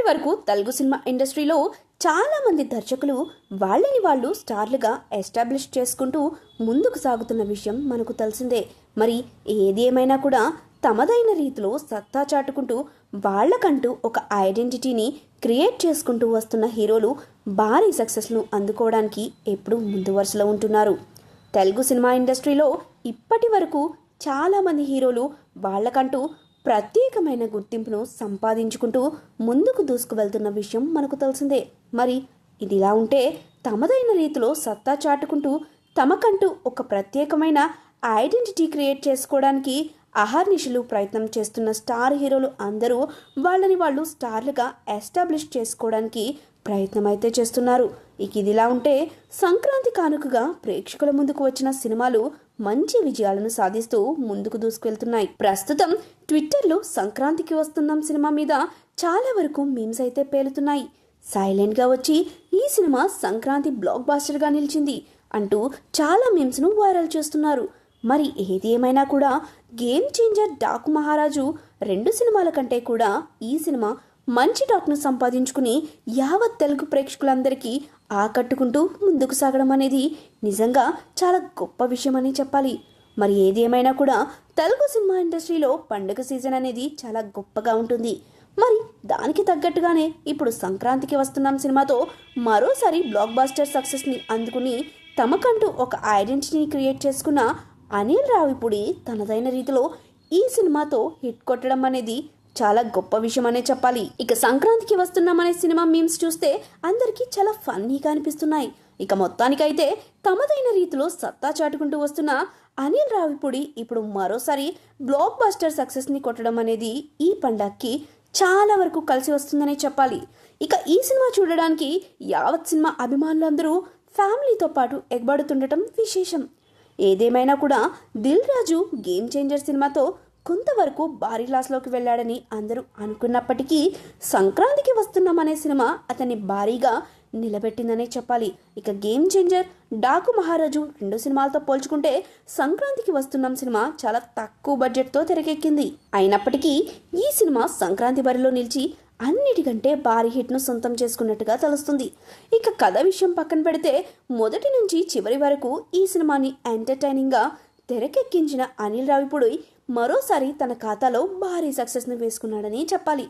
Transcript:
వరకు తెలుగు సినిమా ఇండస్ట్రీలో చాలా మంది దర్శకులు వాళ్ళని వాళ్ళు స్టార్లుగా ఎస్టాబ్లిష్ చేసుకుంటూ ముందుకు సాగుతున్న విషయం మనకు తెలిసిందే. మరి ఏది ఏమైనా కూడా తమదైన రీతిలో సత్తా చాటుకుంటూ వాళ్ళకంటూ ఒక ఐడెంటిటీని క్రియేట్ చేసుకుంటూ వస్తున్న హీరోలు భారీ సక్సెస్ను అందుకోవడానికి ఎప్పుడూ ముందు వరుసలో ఉంటున్నారు. తెలుగు సినిమా ఇండస్ట్రీలో ఇప్పటి వరకు చాలామంది హీరోలు వాళ్ళకంటూ ప్రత్యేకమైన గుర్తింపును సంపాదించుకుంటూ ముందుకు దూసుకువెళ్తున్న విషయం మనకు తెలిసిందే. మరి ఇదిలా ఉంటే తమదైన రీతిలో సత్తా చాటుకుంటూ తమకంటూ ఒక ప్రత్యేకమైన ఐడెంటిటీ క్రియేట్ చేసుకోవడానికి అహర్నిశలు ప్రయత్నం చేస్తున్న స్టార్ హీరోలు అందరూ వాళ్ళని వాళ్ళు స్టార్లుగా ఎస్టాబ్లిష్ చేసుకోవడానికి ప్రయత్నం అయితే చేస్తున్నారు. ఇక ఇదిలా ఉంటే సంక్రాంతి కానుకగా ప్రేక్షకుల ముందుకు వచ్చిన సినిమాలు మంచి విజయాలను సాధిస్తూ ముందుకు దూసుకెళ్తున్నాయి. ప్రస్తుతం ట్విట్టర్లో సంక్రాంతికి వస్తున్నాం సినిమా మీద చాలా వరకు మీమ్స్ అయితే పేలుతున్నాయి. సైలెంట్గా వచ్చి ఈ సినిమా సంక్రాంతి బ్లాక్ బాస్టర్గా నిలిచింది అంటూ చాలా మీమ్స్ను వైరల్ చేస్తున్నారు. మరి ఏది ఏమైనా కూడా గేమ్ చేంజర్ డాకు మహారాజు 2 సినిమాల కంటే కూడా ఈ సినిమా మంచి టాక్ను సంపాదించుకుని యావత్ తెలుగు ప్రేక్షకులందరికీ ఆకట్టుకుంటూ ముందుకు సాగడం అనేది నిజంగా చాలా గొప్ప విషయం అని చెప్పాలి. మరి ఏది ఏమైనా కూడా తెలుగు సినిమా ఇండస్ట్రీలో పండుగ సీజన్ అనేది చాలా గొప్పగా ఉంటుంది. మరి దానికి తగ్గట్టుగానే ఇప్పుడు సంక్రాంతికి వస్తున్నాం సినిమాతో మరోసారి బ్లాక్ బాస్టర్ సక్సెస్ని అందుకుని తమకంటూ ఒక ఐడెంటిటీని క్రియేట్ చేసుకున్న అనిల్ రావిపూడి తనదైన రీతిలో ఈ సినిమాతో హిట్ కొట్టడం అనేది చాలా గొప్ప విషయం అనే చెప్పాలి. ఇక సంక్రాంతికి వస్తున్నామనే సినిమా మీమ్స్ చూస్తే అందరికీ చాలా ఫన్నీగా అనిపిస్తున్నాయి. ఇక మొత్తానికైతే తమదైన రీతిలో సత్తా చాటుకుంటూ వస్తున్న అనిల్ రావిపూడి ఇప్పుడు మరోసారి బ్లాక్ బస్టర్ సక్సెస్ని కొట్టడం అనేది ఈ పండగకి చాలా వరకు కలిసి వస్తుందనే చెప్పాలి. ఇక ఈ సినిమా చూడడానికి యావత్ సినిమా అభిమానులందరూ ఫ్యామిలీతో పాటు ఎగబడుతుండటం విశేషం. ఏదేమైనా కూడా దిల్ రాజు గేమ్ చేంజర్ సినిమాతో కొంతవరకు భారీ లాస్లోకి వెళ్ళాడని అందరూ అనుకున్నప్పటికీ సంక్రాంతికి వస్తున్నామనే సినిమా అతన్ని భారీగా నిలబెట్టిందనే చెప్పాలి. ఇక గేమ్ చేంజర్ డాకు మహారాజు 2 సినిమాలతో పోల్చుకుంటే సంక్రాంతికి వస్తున్నాం సినిమా చాలా తక్కువ బడ్జెట్తో తెరకెక్కింది. అయినప్పటికీ ఈ సినిమా సంక్రాంతి బరిలో నిలిచి అన్నిటికంటే భారీ హిట్ను సొంతం చేసుకున్నట్టుగా తెలుస్తుంది. ఇక కథ విషయం పక్కన పెడితే మొదటి నుంచి చివరి వరకు ఈ సినిమాని ఎంటర్టైనింగ్గా తెరకెక్కించిన అనిల్ రావిపూడి మరోసారి తన ఖాతాలో భారీ సక్సెస్ను వేసుకున్నాడని చెప్పాలి.